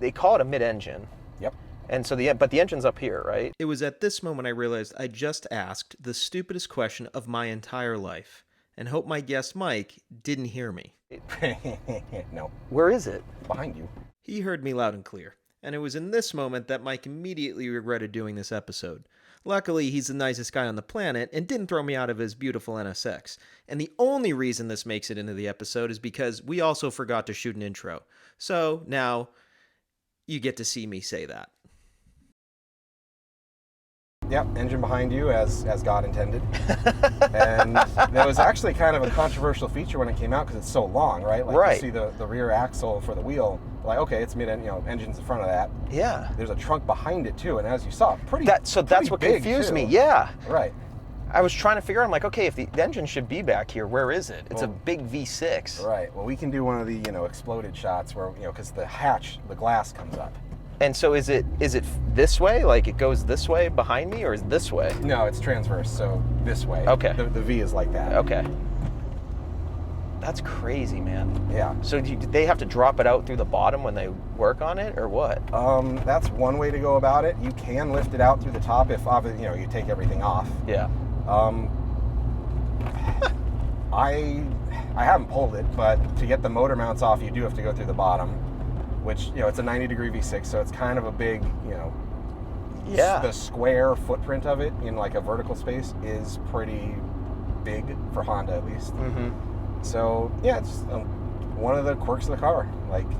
they call it a mid-engine. Yep. And so but the engine's up here, right? It was at this moment I realized I just asked the stupidest question of my entire life, and hope my guest Mike didn't hear me. No. Where is it? Behind you. He heard me loud and clear, and it was in this moment that Mike immediately regretted doing this episode. Luckily, he's the nicest guy on the planet and didn't throw me out of his beautiful NSX. And the only reason this makes it into the episode is because we also forgot to shoot an intro. So now you get to see me say that. Yep, engine behind you as God intended. And that was actually kind of a controversial feature when it came out because it's so long, right? Like right. You see the rear axle for the wheel, like, okay, it's engine's in front of that. Yeah. There's a trunk behind it too, and as you saw, that's what confused me. Yeah. Right. I was trying to figure out, I'm like, okay, if the engine should be back here, where is it? It's a big V6. Right. Well, we can do one of the, exploded shots where, because the hatch, the glass comes up. And so is it this way? Like it goes this way behind me, or is it this way? No, it's transverse, so this way. Okay. The V is like that. Okay. That's crazy, man. Yeah. So do they have to drop it out through the bottom when they work on it, or what? That's one way to go about it. You can lift it out through the top if, you take everything off. Yeah. I haven't pulled it, but to get the motor mounts off, you do have to go through the bottom. Which, it's a 90-degree V6, so it's kind of a big, yeah. The square footprint of it in like a vertical space is pretty big for Honda, at least. Mm-hmm. So, yeah, it's one of the quirks of the car. Like,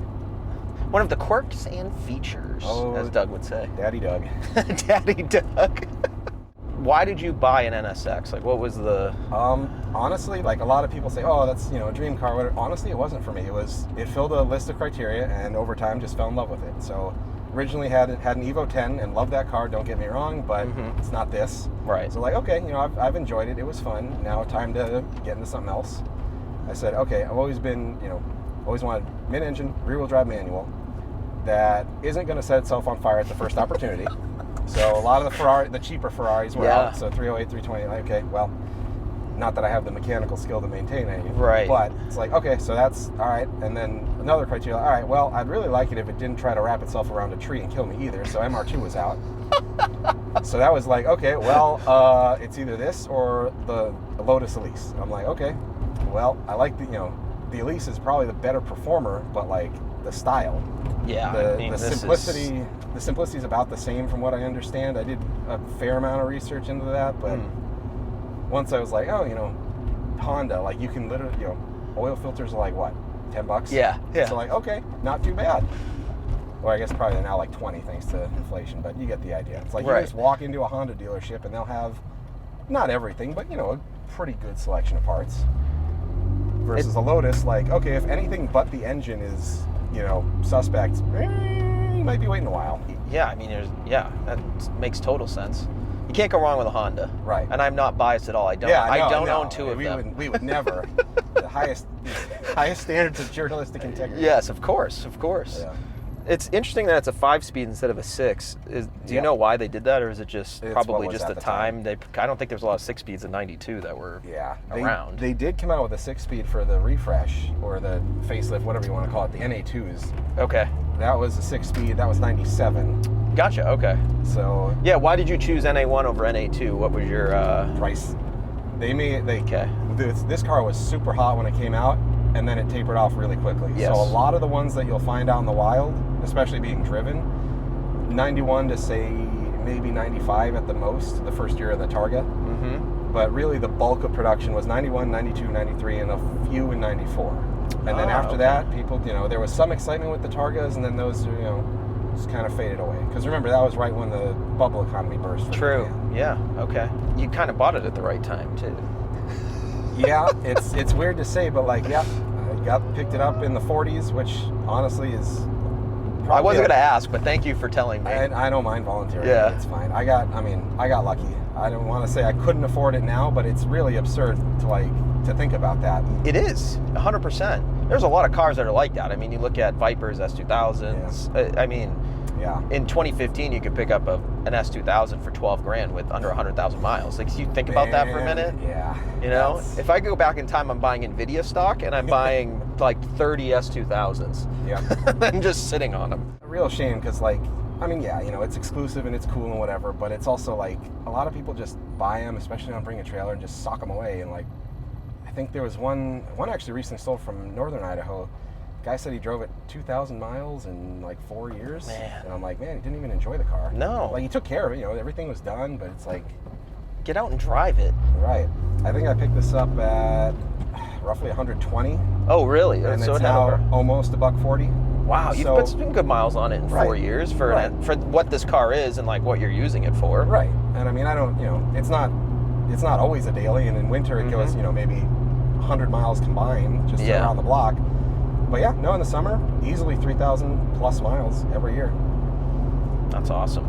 one of the quirks and features, as Doug would say. Daddy Doug. Daddy Doug. Why did you buy an NSX? Like, what was the... Honestly, like a lot of people say, oh, that's, a dream car. Whatever. Honestly, it wasn't for me. It filled a list of criteria, and over time just fell in love with it. So originally had an Evo 10 and loved that car, don't get me wrong, but it's not this. Right. So like, okay, I've enjoyed it. It was fun. Now time to get into something else. I said, okay, I've always been, always wanted mid-engine, rear-wheel drive manual that isn't going to set itself on fire at the first opportunity. So a lot of the cheaper Ferraris were out. So 308, 320, okay, well, not that I have the mechanical skill to maintain any. Right. But it's like, okay, so that's all right. And then another criteria, all right, well, I'd really like it if it didn't try to wrap itself around a tree and kill me either. So MR2 was out. So that was like, okay, well, it's either this or the Lotus Elise. I'm like, okay, well, I like the Elise is probably the better performer, but like the style. Yeah. The simplicity. The simplicity is about the same from what I understand. I did a fair amount of research into that, but once I was like, oh, Honda, like you can literally, oil filters are like what, $10? Yeah. So like, okay, not too bad. Or I guess probably they're now like 20 thanks to inflation, but you get the idea. It's like you just walk into a Honda dealership and they'll have not everything, but a pretty good selection of parts. Versus a Lotus, like, okay, if anything but the engine is, suspect, you might be waiting a while. Yeah, I mean, that makes total sense. You can't go wrong with a Honda. Right. And I'm not biased at all. I don't own two of them. We would never. The highest standards of journalistic integrity. Yes, of course. Yeah. It's interesting that it's a 5-speed instead of a 6. Do you know why they did that, or is it just probably just the time? I don't think there's a lot of 6-speeds in '92 that were around. They did come out with a 6-speed for the refresh or the facelift, whatever you want to call it, the NA2s. Okay. That was a 6-speed. That was '97. Gotcha. Okay. So yeah, why did you choose NA1 over NA2? What was your price? This car was super hot when it came out, and then it tapered off really quickly. Yes. So a lot of the ones that you'll find out in the wild, especially being driven, 91 to say maybe 95 at the most, the first year of the Targa. Mm-hmm. But really the bulk of production was 91, 92, 93, and a few in 94. And then after that, people, there was some excitement with the Targas, and then those, just kind of faded away. Because remember, that was right when the bubble economy burst. True. Yeah. Okay. You kind of bought it at the right time too. Yeah, it's weird to say, but like, I picked it up in the 40s, which honestly is I wasn't going to ask, but thank you for telling me. I don't mind volunteering. Yeah. It's fine. I got lucky. I don't want to say I couldn't afford it now, but it's really absurd to think about that. It is 100%. There's a lot of cars that are like that. I mean, you look at Vipers, S2000s. Yeah. I mean, yeah. In 2015, you could pick up an S2000 for 12 grand with under 100,000 miles. Like, you think about that for a minute. Yeah. You know, if I go back in time, I'm buying Nvidia stock, and I'm buying like 30 S2000s. Yeah. I'm just sitting on them. A real shame, because I mean, yeah, you know, it's exclusive and it's cool and whatever, but it's also like a lot of people just buy them, especially on Bring a Trailer, and just sock them away. And like, I think there was one actually recently sold from northern Idaho. Guy said he drove it 2,000 miles in like 4 years. Man. And I'm like, man, he didn't even enjoy the car. No. Like, he took care of it, you know, everything was done, but it's like, get out and drive it. Right. I think I picked this up at roughly 120. Oh, really? And so it's it had now over. almost $140. Wow, you've put some good miles on it in 4 years for what this car is and like what you're using it for. Right. And I mean, I don't, you know, it's not always a daily, and in winter it goes, you know, maybe 100 miles combined just around the block. But yeah, no, in the summer, easily 3,000 plus miles every year. That's awesome.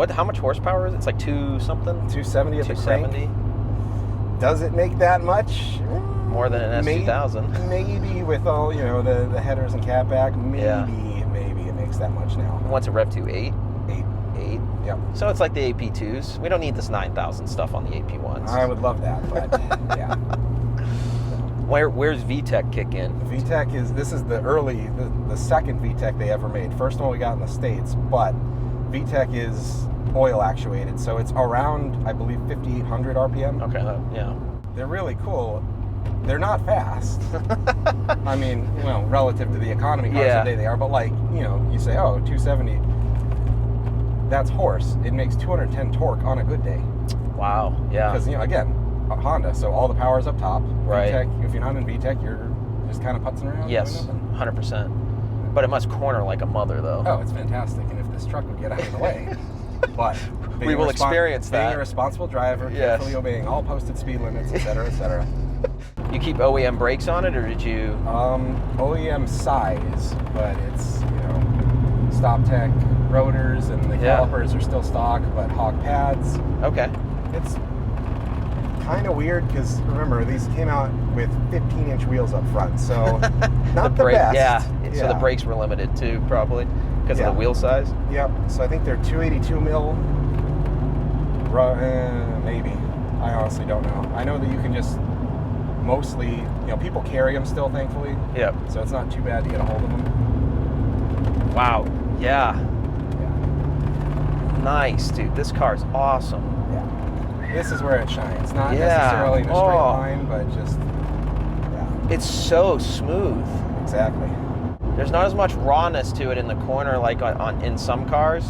How much horsepower is it? It's like 2-something? 270 at the crank. 270. Does it make that much? More than an S2000. Maybe with all, you know, the headers and catback, maybe it makes that much now. What's it rev to? 8? 8. Yep. So it's like the AP2s. We don't need this 9,000 stuff on the AP1s. I would love that, but yeah. Where's VTEC kick in? VTEC this is the second VTEC they ever made. First one we got in the States, but VTEC is oil actuated, so it's around, I believe, 5,800 RPM. Okay, yeah. They're really cool. They're not fast. I mean, well, relative to the economy cars today they are, but like, you know, you say, oh, 270, that's horse. It makes 210 torque on a good day. Wow, yeah. Because, you know, again, Honda, so all the power's up top. Right. VTEC, if you're not in VTEC, you're just kind of putzing around. Yes, 100%. But it must corner like a mother, though. Oh, it's fantastic. And if this truck would get out of the way. But we will experience that. Being a responsible driver, carefully obeying all posted speed limits, et cetera, et cetera. You keep OEM brakes on it, or did you? OEM size, but it's, you know, Stop Tech rotors, and the calipers are still stock, but hog pads. Okay. It's kind of weird because, remember, these came out with 15-inch wheels up front, so not the best. Yeah, so the brakes were limited too, probably, because of the wheel size? Yep, so I think they're 282 mil, maybe. I honestly don't know. I know that you can just mostly, you know, people carry them still, thankfully. Yep. So it's not too bad to get a hold of them. Wow, yeah. Nice, dude. This car's awesome. Yeah. This is where it shines. Not necessarily in a straight line, but just, it's so smooth. Exactly. There's not as much rawness to it in the corner like in some cars,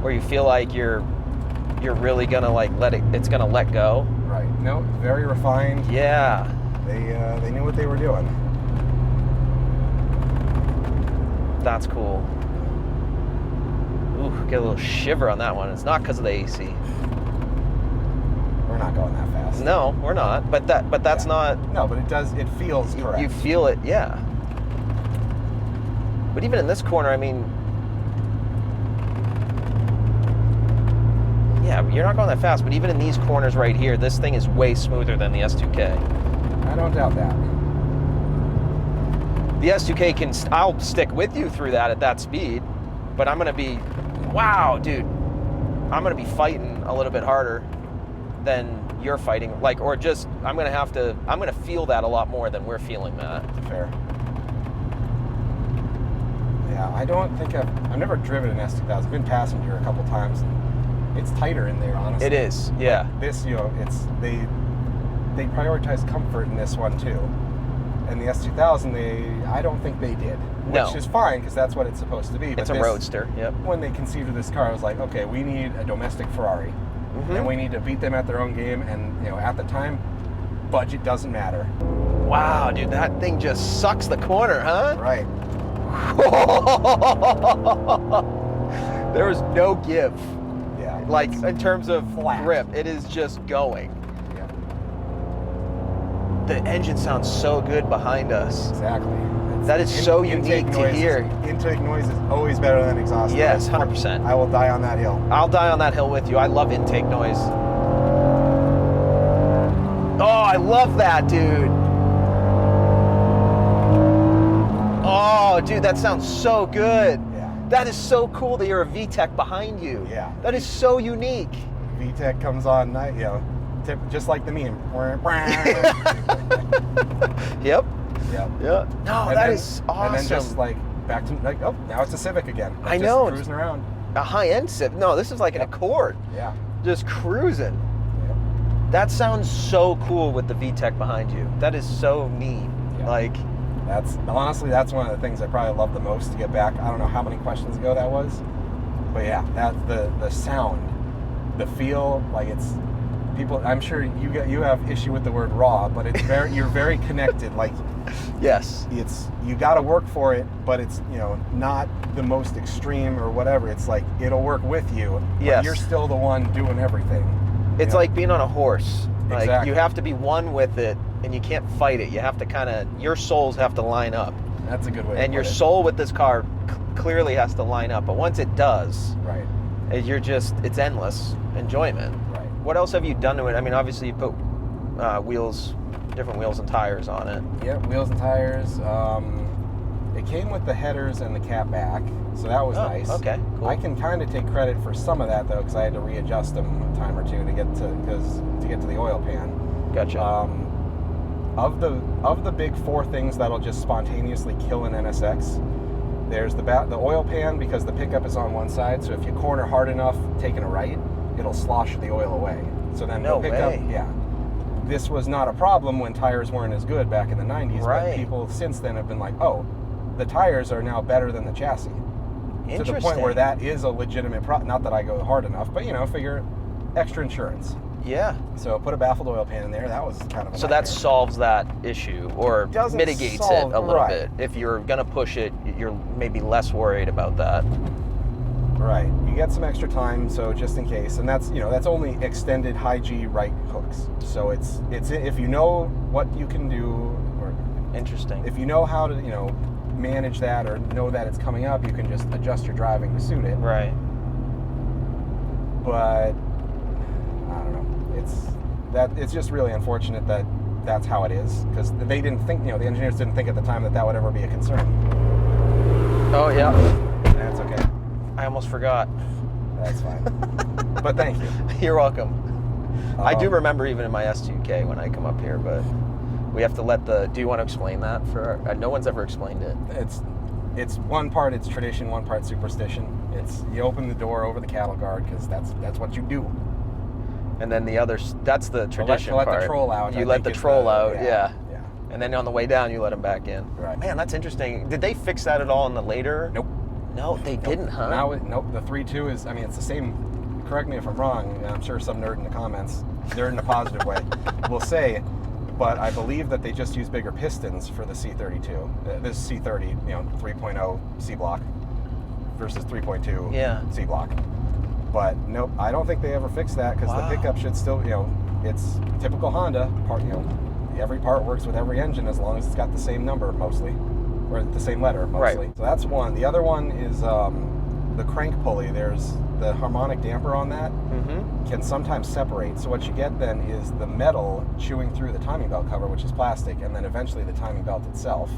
where you feel like you're really gonna like it's gonna let go. Right. No, very refined. Yeah. They knew what they were doing. That's cool. Ooh, get a little shiver on that one. It's not because of the AC. We're not going that fast. No, we're not. But that's not. No, but it does. It feels correct. You feel it, yeah. But even in this corner, I mean, yeah, you're not going that fast. But even in these corners right here, this thing is way smoother than the S2K. I don't doubt that. The S2K I'll stick with you through that at that speed, but I'm gonna be, wow, dude, I'm gonna be fighting a little bit harder than you're fighting, I'm gonna feel that a lot more than we're feeling that. Fair. Yeah, I don't think I've never driven an S2000. I've been passenger a couple times, and it's tighter in there, honestly. It is, yeah. Like this, you know, they prioritize comfort in this one too. And the S2000, I don't think they did, which is fine because that's what it's supposed to be. It's a roadster. Yep. When they conceived of this car, I was like, okay, we need a domestic Ferrari, and we need to beat them at their own game. And you know, at the time, budget doesn't matter. Wow, dude, that thing just sucks the corner, huh? Right. There is no give. Yeah. Like in terms of grip, it is just going. The engine sounds so good behind us. Exactly. That is so unique to hear. Intake noise is always better than exhaust Yes, noise. 100%. I will die on that hill. I'll die on that hill with you. I love intake noise. Oh, I love that, dude. Oh, dude, that sounds so good. Yeah. That is so cool to hear a VTEC behind you. Yeah. That is so unique. VTEC comes on, just like the meme. Yep. Yeah. Yeah. No, And that then- is awesome. And then just like back to oh, now it's a Civic again. I Just know. cruising around. A high-end Civic. No, this is like an Accord. Yeah. Just cruising. Yep. That sounds so cool with the VTEC behind you. That is so neat. Yeah. Like, That's honestly one of the things I probably love the most to get back. I don't know how many questions ago that was, but yeah, that the sound, the feel, like it's people. I'm sure you have issue with the word raw, but it's you're very connected. Like yes. you got to work for it, but it's not the most extreme or whatever. It's like it'll work with you. Yes. But you're still the one doing everything. It's like being on a horse. Like Exactly. you have to be one with it, and you can't fight it. You have to your souls have to line up. That's a good way. And to your put it. soul with this car clearly has to line up. But once it does, Right. it's endless enjoyment. Right. What else have you done to it? I mean, obviously you put different wheels and tires on it. Yeah, wheels and tires. It came with the headers and the cat back, so that was nice. Okay, cool. I can kind of take credit for some of that though, because I had to readjust them a time or two to get to the oil pan. Gotcha. Of the big four things that'll just spontaneously kill an NSX, there's the oil pan, because the pickup is on one side. So if you corner hard enough, taking a right, it'll slosh the oil away. So then No the pickup, way. yeah. This was not a problem when tires weren't as good back in the 90s, Right. but people since then have been like, oh, the tires are now better than the chassis. To the point where that is a legitimate problem. Not that I go hard enough, but figure extra insurance. Yeah. So put a baffled oil pan in there. That was kind of a So that nightmare. solves that issue, or Doesn't mitigates solve- it a little right. bit. If you're gonna push it, you're maybe less worried about that. Right. You get some extra time, so just in case. And that's only extended high G right hooks. So it's if you know what you can do, or Interesting. if you know how to manage that, or know that it's coming up, you can just adjust your driving to suit it. Right. But I don't know. It's just really unfortunate that that's how it is, because they didn't think, the engineers didn't think at the time that would ever be a concern. Oh yeah. That's okay. I almost forgot. That's fine. But thank you. You're welcome. I do Um, remember even in my S2K when I come up here, but we have to let do you want to explain that for no one's ever explained it. It's one part it's tradition, one part superstition. It's you open the door over the cattle guard because that's what you do. And then the others, that's the tradition let part. the troll out. You I let think the it's troll out, yeah. Yeah. And then on the way down, you let him back in. Right. Man, that's interesting. Did they fix that at all in the later? Nope. No, they didn't, huh? Nope. The 3.2 is, it's the same. Correct me if I'm wrong. And I'm sure some nerd in the comments, nerd in a positive way, will say, but I believe that they just use bigger pistons for the C32. This C30, 3.0 C block versus 3.2 C block. But nope, I don't think they ever fixed that, because the pickup should still, it's typical Honda part. Every part works with every engine as long as it's got the same number mostly, or the same letter mostly. Right. So that's one. The other one is the crank pulley. There's the harmonic damper on that can sometimes separate. So what you get then is the metal chewing through the timing belt cover, which is plastic, and then eventually the timing belt itself.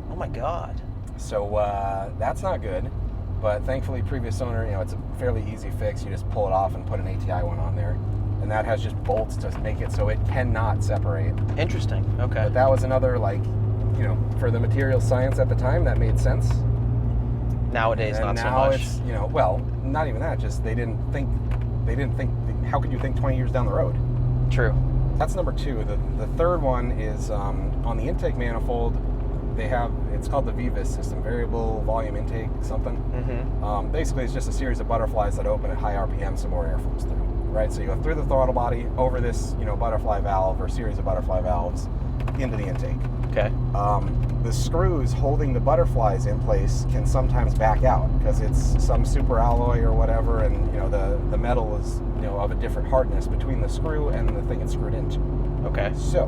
Oh my God. So that's not good. But thankfully, previous owner, it's a fairly easy fix. You just pull it off and put an ATI one on there. And that has just bolts to make it so it cannot separate. Interesting. Okay. But that was another, for the material science at the time, that made sense. Nowadays, And not so now much. it's, well, not even that. Just they didn't think, how could you think 20 years down the road? True. That's number two. The third one is on the intake manifold. They have, it's called the VVIS system, variable volume intake something. Basically, it's just a series of butterflies that open at high RPM so more air flows through. Right, so you go through the throttle body over this, butterfly valve or series of butterfly valves into the intake. Okay. The screws holding the butterflies in place can sometimes back out because it's some super alloy or whatever, and the metal is of a different hardness between the screw and the thing it's screwed into. Okay. So,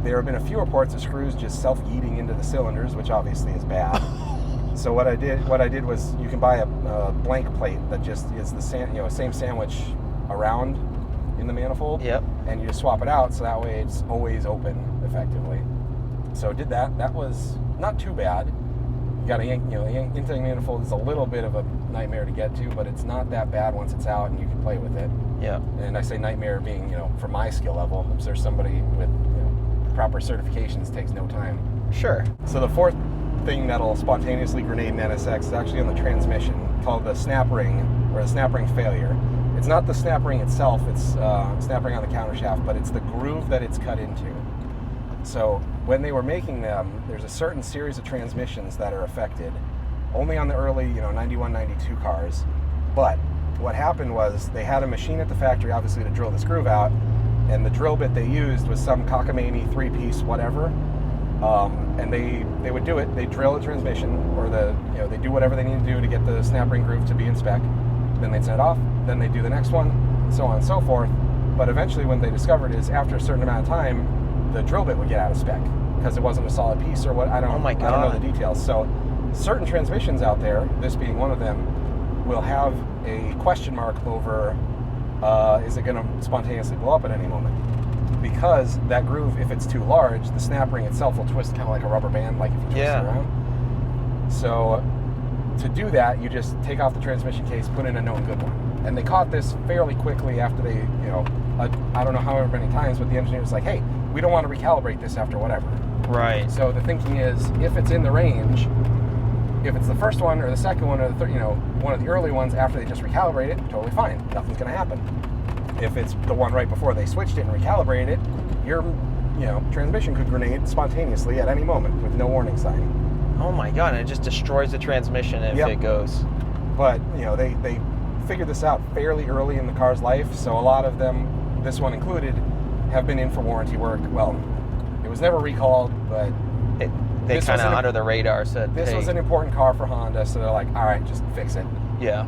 there have been a few reports of screws just self-yeeting into the cylinders, which obviously is bad. So what I did was, you can buy a blank plate that just is the same sandwich around in the manifold. Yep. And you just swap it out, so that way it's always open effectively. So did that. That was not too bad. You got to yank, the intake manifold is a little bit of a nightmare to get to, but it's not that bad once it's out and you can play with it. Yeah. And I say nightmare being, for my skill level. If there's somebody with proper certifications, takes no time. Sure. So the fourth thing that'll spontaneously grenade an NSX is actually on the transmission, called the snap ring, or the snap ring failure. It's not the snap ring itself, it's snap ring on the countershaft, but it's the groove that it's cut into. So when they were making them, there's a certain series of transmissions that are affected, only on the early 91, 92 cars. But what happened was, they had a machine at the factory, obviously, to drill this groove out, and the drill bit they used was some cockamamie 3-piece whatever. And they would do it. They drill a transmission, or they do whatever they need to do to get the snap ring groove to be in spec. Then they'd send it off. Then they'd do the next one, and so on and so forth. But eventually, what they discovered is, after a certain amount of time, the drill bit would get out of spec because it wasn't a solid piece or what. I don't know the details. So certain transmissions out there, this being one of them, will have a question mark over is it going to spontaneously blow up at any moment? Because that groove, if it's too large, the snap ring itself will twist kind of like a rubber band, like if you twist it around. So to do that, you just take off the transmission case, put in a known good one. And they caught this fairly quickly after they, I don't know however many times, but the engineer was like, hey, we don't want to recalibrate this after whatever. Right. So the thinking is, if it's in the range, if it's the first one or the second one or the third, one of the early ones after they just recalibrate it, totally fine. Nothing's going to happen. If it's the one right before they switched it and recalibrated it, your transmission could grenade spontaneously at any moment with no warning sign. Oh my God, and it just destroys the transmission if it goes. But, they figured this out fairly early in the car's life, so a lot of them, this one included, have been in for warranty work. Well, it was never recalled, but they kind of under the radar said, this was an important car for Honda, so they're like, all right, just fix it. Yeah.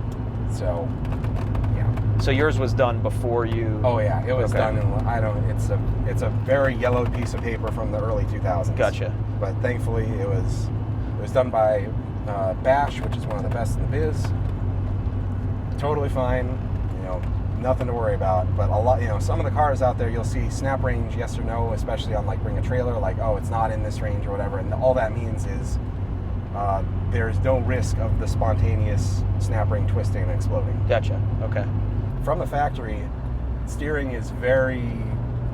So, So yours was done before you... Oh yeah, it was done in, it's a very yellowed piece of paper from the early 2000s. Gotcha. But thankfully it was done by Bash, which is one of the best in the biz. Totally fine, nothing to worry about. But a lot, some of the cars out there, you'll see snap range, yes or no, especially on like Bring a Trailer, like, oh, it's not in this range or whatever. And all that means is there's no risk of the spontaneous snap ring twisting and exploding. Gotcha. Okay. From the factory, steering is very,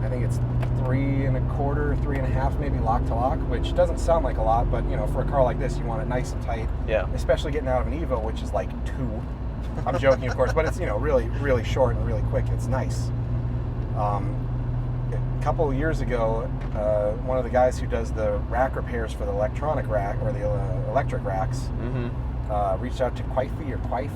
I think it's 3 1/4, 3 1/2, maybe lock to lock, which doesn't sound like a lot, but for a car like this, you want it nice and tight. Yeah. Especially getting out of an Evo, which is like 2. I'm joking, of course, but it's really, really short and really quick. It's nice. A couple of years ago, one of the guys who does the rack repairs for the electronic rack or the electric racks reached out to Quaife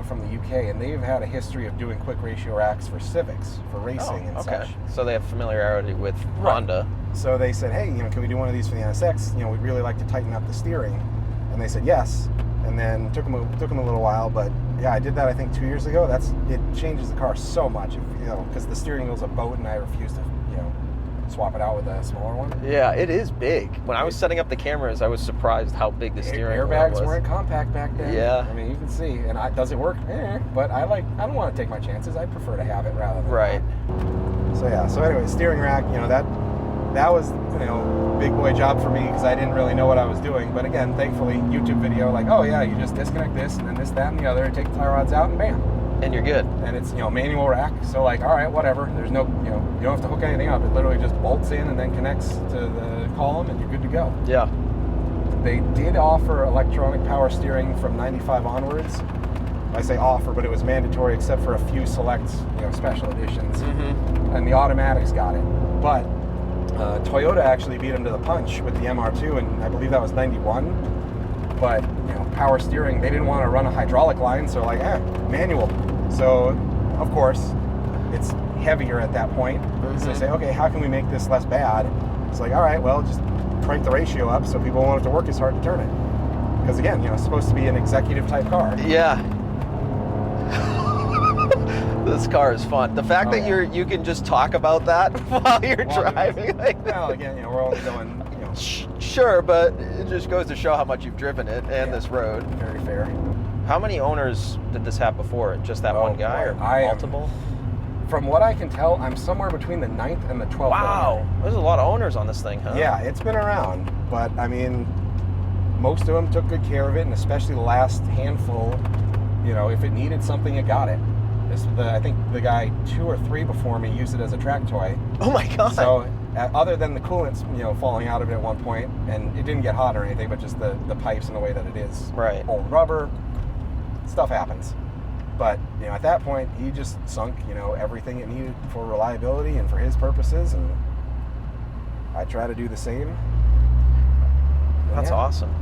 from the UK, and they've had a history of doing quick ratio racks for Civics, for racing and such. So they have familiarity with Honda. So they said, hey, can we do one of these for the NSX? We'd really like to tighten up the steering. And they said yes. And then took them a little while, but yeah, I did that I think 2 years ago. It changes the car so much, because the steering wheel's a boat, and I refuse to swap it out with a smaller one. Yeah, it is big. When I was setting up the cameras, I was surprised how big the steering wheel was. Airbags weren't compact back then. Yeah. I mean, you can see. And does it work? But I don't want to take my chances. I prefer to have it rather than not. So yeah. So anyway, steering rack. That was big boy job for me because I didn't really know what I was doing. But again, thankfully, YouTube video, like, oh yeah, you just disconnect this and then this, that, and the other, take the tie rods out, and bam. And you're good. And it's manual rack, so like, all right, whatever. There's no you don't have to hook anything up. It literally just bolts in and then connects to the column, and you're good to go. Yeah. They did offer electronic power steering from 95 onwards. I say offer, but it was mandatory except for a few select special editions. And the automatics got it. But Toyota actually beat them to the punch with the MR2, and I believe that was 91. But power steering, they didn't want to run a hydraulic line, so like, manual. So of course it's heavier at that point. So they say, okay, how can we make this less bad? It's like, all right, well, just crank the ratio up so people won't have to work as hard to turn it. Because again, it's supposed to be an executive type car. Yeah. This car is fun. The fact that you can just talk about that while you're driving. Well, again, we're only going, Sure, but it just goes to show how much you've driven it and this road. Very fair. How many owners did this have before? Just that one guy or multiple? From what I can tell, I'm somewhere between the 9th and the 12th. Wow, there's a lot of owners on this thing, huh? Yeah, it's been around, but I mean, most of them took good care of it, and especially the last handful, if it needed something, it got it. I think the guy 2 or 3 before me used it as a track toy. Oh my God. So other than the coolants, falling out of it at one point, and it didn't get hot or anything, but just the pipes and the way that it is. Right. Old rubber, stuff happens. But, at that point, he just sunk, everything it needed for reliability and for his purposes, and I try to do the same. That's awesome.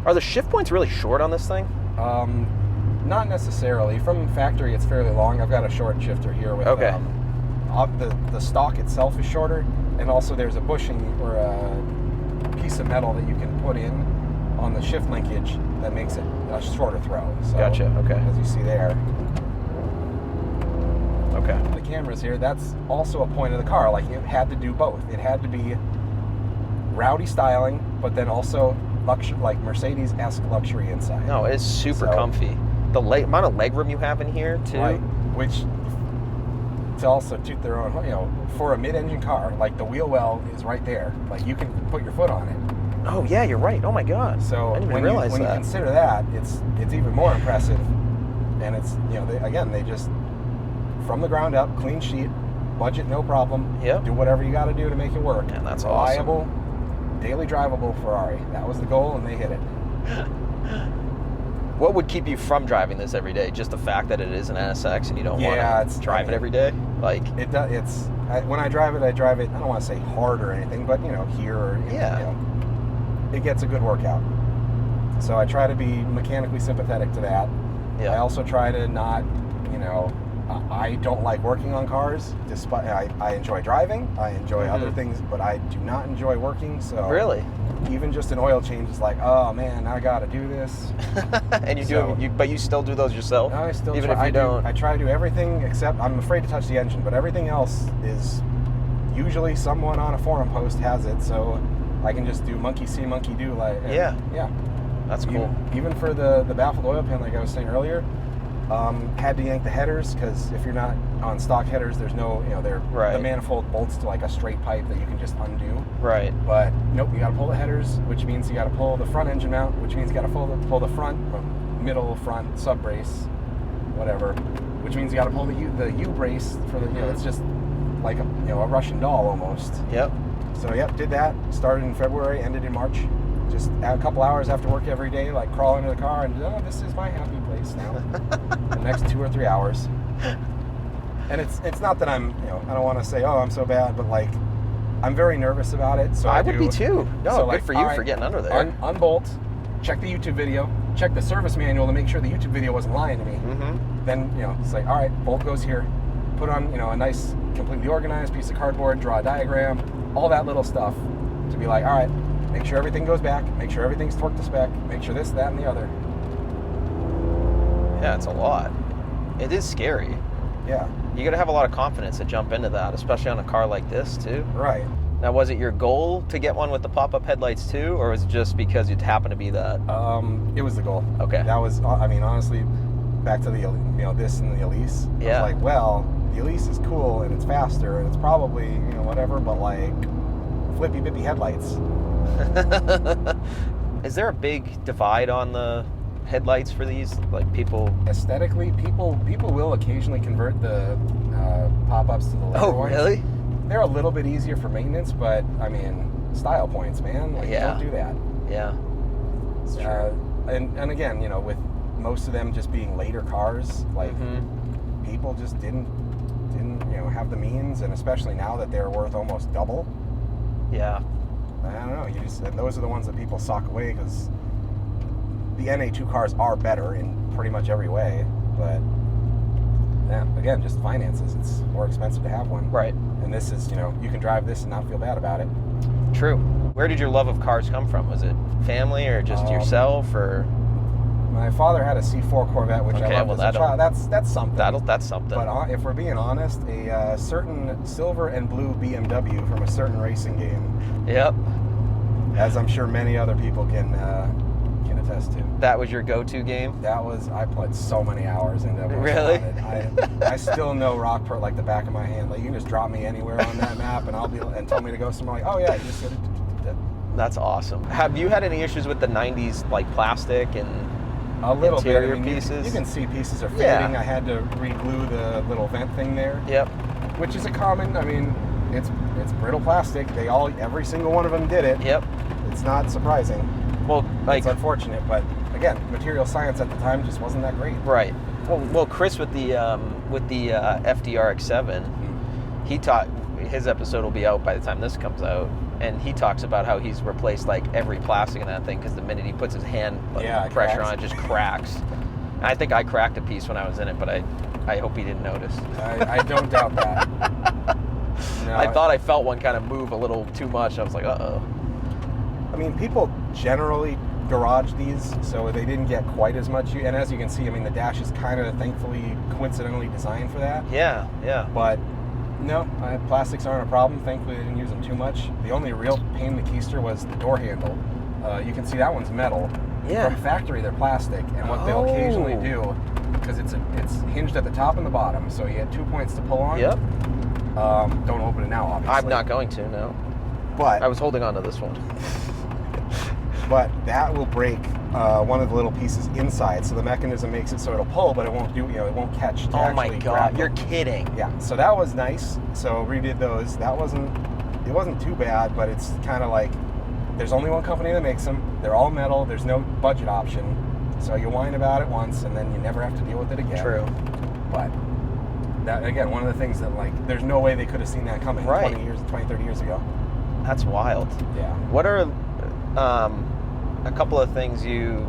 Are the shift points really short on this thing? Not necessarily. From factory, it's fairly long. I've got a short shifter here with the stock itself is shorter, and also there's a bushing or a piece of metal that you can put in on the shift linkage that makes it a shorter throw. So, gotcha. Okay. As you see there. Okay. The cameras here, that's also a point of the car. Like, it had to do both. It had to be rowdy styling, but then also luxury, like Mercedes-esque luxury inside. No, it's super comfy. The amount of legroom you have in here too. Right. Which, to also toot their own, for a mid-engine car, like the wheel well is right there. Like, you can put your foot on it. Oh yeah, you're right. Oh my God. So I didn't when even realize you consider that, it's even more impressive. And it's they just from the ground up, clean sheet, budget no problem. Yep. Do whatever you got to do to make it work. And that's reliable, awesome. Daily drivable Ferrari. That was the goal, and they hit it. What would keep you from driving this every day? Just the fact that it is an NSX and you don't want to drive it every day? Like it does. When I drive it. I don't want to say hard or anything, but here or it gets a good workout. So I try to be mechanically sympathetic to that. Yeah. I also try to not, I don't like working on cars. Despite I enjoy driving, I enjoy other things, but I do not enjoy working. So really, even just an oil change is like, oh man, I got to do this. And but you still do those yourself. I still even try, if you don't. I try to do everything except I'm afraid to touch the engine, but everything else is usually someone on a forum post has it, so I can just do monkey see, monkey do. Yeah. That's cool. Even for the baffled oil pan, like I was saying earlier, had to yank the headers because if you're not on stock headers, there's no, the manifold bolts to like a straight pipe that you can just undo. Right. But nope, you got to pull the headers, which means you got to pull the front engine mount, which means you got to pull the front, middle, front, sub brace, whatever. Which means you got to pull the U brace for the, it's just like a Russian doll almost. Yep. So did that. Started in February, ended in March. Just a couple hours after work every day, like crawl into the car and this is my happy place now. The next 2 or 3 hours. And it's not that I'm I don't want to say I'm so bad, but like I'm very nervous about it. So I would be too. No, so good for you for getting under there. Unbolt, check the YouTube video, check the service manual to make sure the YouTube video wasn't lying to me. Mm-hmm. Then it's like, all right, bolt goes here. Put on a nice, completely organized piece of cardboard, draw a diagram, all that little stuff to be like, all right. Make sure everything goes back. Make sure everything's torqued to spec. Make sure this, that, and the other. Yeah, it's a lot. It is scary. Yeah. You got to have a lot of confidence to jump into that, especially on a car like this, too. Right. Now, was it your goal to get one with the pop-up headlights, too, or was it just because it happened to be that? It was the goal. Okay. That was, honestly, back to the, this and the Elise. Yeah. I was like, well, the Elise is cool, and it's faster, and it's probably, whatever, but, like, flippy, bippy headlights. Is there a big divide on the headlights for these? Like people aesthetically, people will occasionally convert the pop-ups to the later ones. Oh, really? They're a little bit easier for maintenance, but I mean, style points, man. Like, don't do that. Yeah. It's true. And again, with most of them just being later cars, like people just didn't have the means, and especially now that they're worth almost double. Yeah. I don't know. And those are the ones that people sock away because the NA2 cars are better in pretty much every way. But again, just finances. It's more expensive to have one. Right. And this is, you can drive this and not feel bad about it. True. Where did your love of cars come from? Was it family or just yourself or? My father had a C4 Corvette, which I loved as a child. That's something. That's something. But if we're being honest, a certain silver and blue BMW from a certain racing game. Yep. As I'm sure many other people can attest to. That was your go-to game? I played so many hours into it. Really? I still know Rockport like the back of my hand. Like, you can just drop me anywhere on that map, and tell me to go somewhere. Like, oh yeah, you just go. That's awesome. Have you had any issues with the 90s, like plastic and a little interior bit? Pieces? You can see pieces are fading. Yeah. I had to re-glue the little vent thing there. Yep. Which is a common. I mean, it's brittle plastic. Every single one of them did it. Yep. It's not surprising. Well, like, it's unfortunate, but again, material science at the time just wasn't that great. Right. Well, Chris with the FDRX7, he taught. His episode will be out by the time this comes out, and he talks about how he's replaced like every plastic in that thing because the minute he puts his hand pressure on it, just cracks. And I think I cracked a piece when I was in it, but I hope he didn't notice. I don't doubt that. No, I thought I felt one kind of move a little too much. I was like, uh-oh. I mean, people generally garage these, so they didn't get quite as much. And as you can see, I mean, the dash is kind of thankfully coincidentally designed for that. Yeah, yeah. But no, plastics aren't a problem. Thankfully, they didn't use them too much. The only real pain in the keister was the door handle. You can see that one's metal. Yeah. From factory, they're plastic. And what they'll occasionally do, because it's hinged at the top and the bottom, so you had 2 points to pull on. Yep. Don't open it now, obviously. I'm not going to, no. But I was holding on to this one. But that will break one of the little pieces inside, so the mechanism makes it so it'll pull, but it won't do, it won't catch. Oh my God, you're kidding. Yeah, so that was nice. So redid those. It wasn't too bad, but it's kind of like there's only one company that makes them. They're all metal. There's no budget option, so you whine about it once, and then you never have to deal with it again. True. But that again, one of the things that like there's no way they could have seen that coming 20, 30 years ago. That's wild. Yeah. What are a couple of things you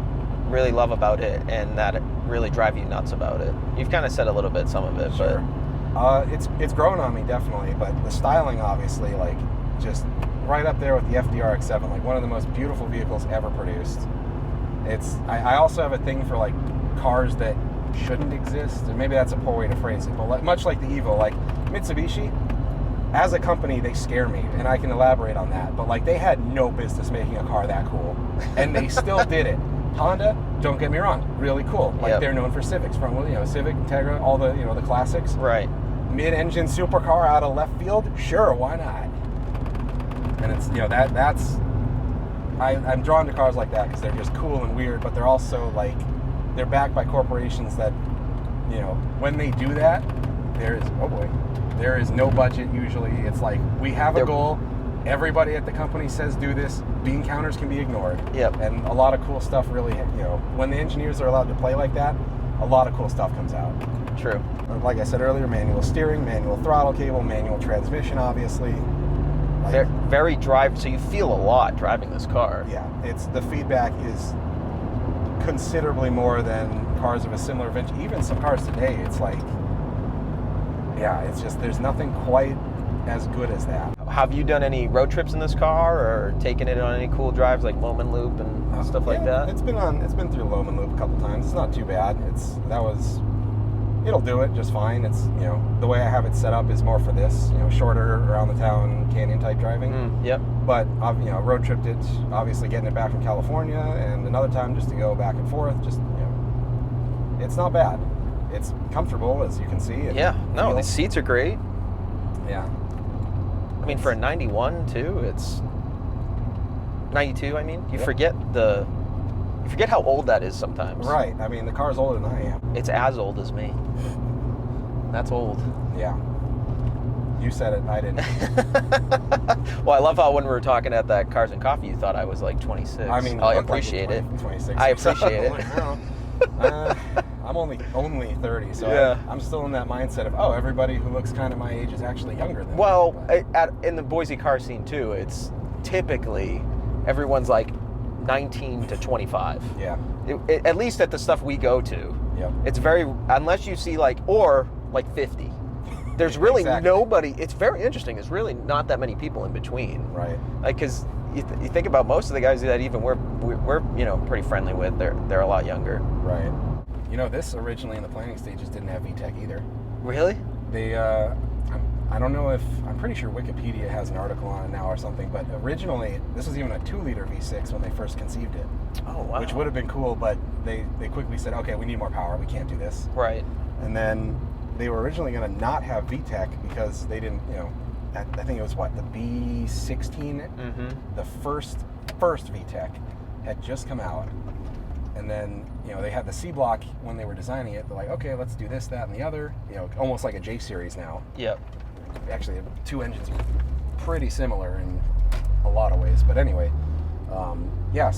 really love about it and that really drive you nuts about it? You've kind of said a little bit, some of it, sure. But it's grown on me definitely. But the styling, obviously, like just right up there with the FDRX7, like one of the most beautiful vehicles ever produced. I also have a thing for like cars that shouldn't exist, and maybe that's a poor way to phrase it. But much like the Evo, like Mitsubishi. As a company, they scare me, and I can elaborate on that. But like, they had no business making a car that cool, and they still did it. Honda, don't get me wrong, really cool. Like they're known for Civics, from Civic, Integra, all the the classics. Right. Mid-engine supercar out of left field, sure, why not? And it's that's I'm drawn to cars like that because they're just cool and weird, but they're also like they're backed by corporations that when they do that, there is no budget usually. It's like, we have a goal. Everybody at the company says do this. Bean counters can be ignored. Yep. And a lot of cool stuff really, when the engineers are allowed to play like that, a lot of cool stuff comes out. True. Like I said earlier, manual steering, manual throttle cable, manual transmission, obviously. Very so you feel a lot driving this car. Yeah. The feedback is considerably more than cars of a similar vintage. Even some cars today, it's like, yeah, it's just, there's nothing quite as good as that. Have you done any road trips in this car or taken it on any cool drives like Loman Loop and stuff like that? It's been through Loman Loop a couple times. It's not too bad. It'll do it just fine. It's, the way I have it set up is more for this, shorter around the town canyon type driving. Yep. But I've, road tripped it, obviously getting it back from California, and another time just to go back and forth. Just, it's not bad. It's comfortable, as you can see. The seats are great. Yeah. I mean, for a 91 too, it's 92. I mean, you forget how old that is sometimes. Right. I mean, the car's older than I am. It's as old as me. That's old. Yeah. You said it. I didn't. Well, I love how when we were talking at that Cars and Coffee, you thought I was like 26. I mean, I appreciate it. 26. I appreciate it. I'm only 30, so I'm still in that mindset of, everybody who looks kind of my age is actually younger than me. In the Boise car scene too, it's typically everyone's like 19 to 25. Yeah. At least at the stuff we go to. Yep. It's unless you see or 50. There's really nobody. It's very interesting. There's really not that many people in between. Right. Like, because you think about most of the guys that even we're pretty friendly with. They're a lot younger. Right. This originally in the planning stages didn't have VTEC either. Really? They, I don't know if, I'm pretty sure Wikipedia has an article on it now or something, but originally this was even a 2-liter V6 when they first conceived it. Oh, wow. Which would have been cool, but they quickly said, okay, we need more power, we can't do this. Right. And then they were originally going to not have VTEC because they didn't, I think it was the B16, the first VTEC had just come out. And then, they had the C block when they were designing it. They're like, okay, let's do this, that, and the other. Almost like a J series now. Yep. Actually, the two engines are pretty similar in a lot of ways. But anyway, so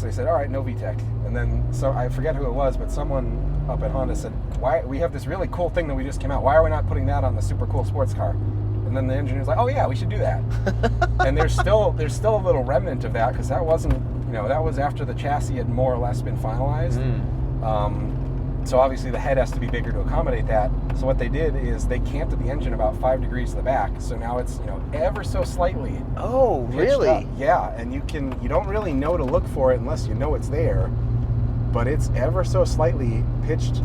they said, all right, no VTEC. And then, so I forget who it was, but someone up at Honda said, why, we have this really cool thing that we just came out. Why are we not putting that on the super cool sports car? And then the engineer's like, oh yeah, we should do that. And there's still a little remnant of that because that wasn't, that was after the chassis had more or less been finalized. So obviously the head has to be bigger to accommodate that. So what they did is they canted the engine about 5 degrees to the back. So now it's, ever so slightly. Oh, really? Up. Yeah, and you don't really know to look for it unless you know it's there. But it's ever so slightly pitched,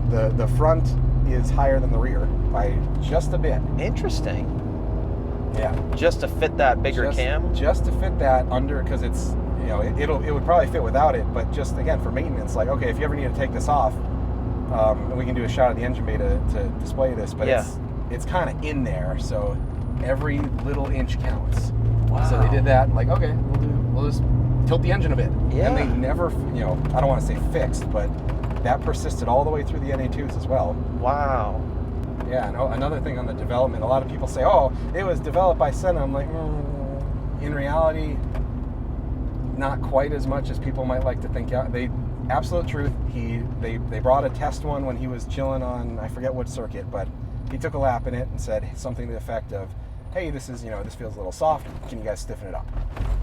the front is higher than the rear by just a bit. Interesting. Yeah. Just to fit that bigger cam? Just to fit that under, because it's, it would probably fit without it, but just, again, for maintenance, like, okay, if you ever need to take this off, and we can do a shot of the engine bay to display this, but it's kind of in there, so every little inch counts. Wow. So they did that, like, okay, we'll just tilt the engine a bit. Yeah. And they never, I don't want to say fixed, but that persisted all the way through the NA2s as well. Wow. Yeah, and another thing on the development, a lot of people say, oh, it was developed by Senna. I'm like, in reality, not quite as much as people might like to think. Absolute truth, they brought a test one when he was chilling on, I forget what circuit, but he took a lap in it and said something to the effect of, hey, this is, this feels a little soft, can you guys stiffen it up?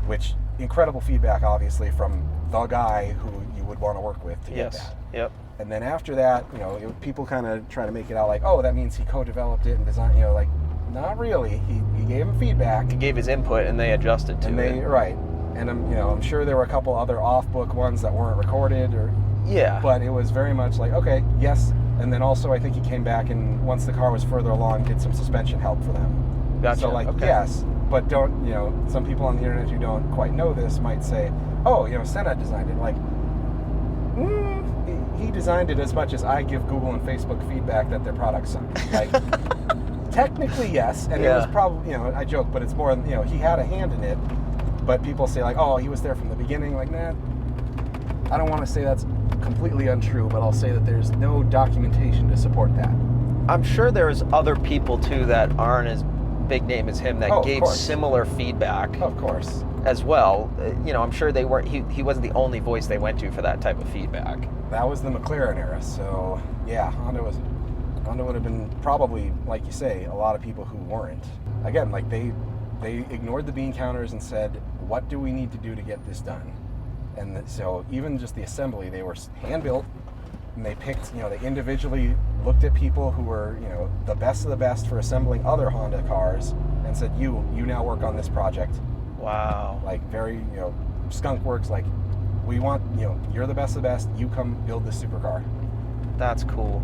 Which, incredible feedback, obviously, from the guy who you would want to work with to get that. Yep. And then after that, people kind of try to make it out like, oh, that means he co-developed it and designed, like, not really. He gave him feedback. He gave his input and they adjusted to it. Right. And I'm sure there were a couple other off-book ones that weren't recorded, but it was very much like, okay, yes. And then also I think he came back and once the car was further along, did some suspension help for them. Gotcha. So okay. Yes, but don't, some people on the internet who don't quite know this might say, oh, Senna designed it. Like, he designed it as much as I give Google and Facebook feedback that their products suck. Like, technically, yes. And it was probably, I joke, but it's more, he had a hand in it. But people say, like, oh, he was there from the beginning. Like, nah, I don't want to say that's completely untrue, but I'll say that there's no documentation to support that. I'm sure there's other people, too, that aren't as big name as him that gave similar feedback. Of course. As well. I'm sure they weren't, he wasn't the only voice they went to for that type of feedback. That was the McLaren era. So, yeah, Honda would have been probably, like you say, a lot of people who weren't. Again, like, they ignored the bean counters and said, what do we need to do to get this done? And so even just the assembly, they were hand-built, and they picked, they individually looked at people who were, the best of the best for assembling other Honda cars and said, you now work on this project. Wow. Like, very, skunk works, like, we want, you're the best of the best, you come build this supercar. That's cool.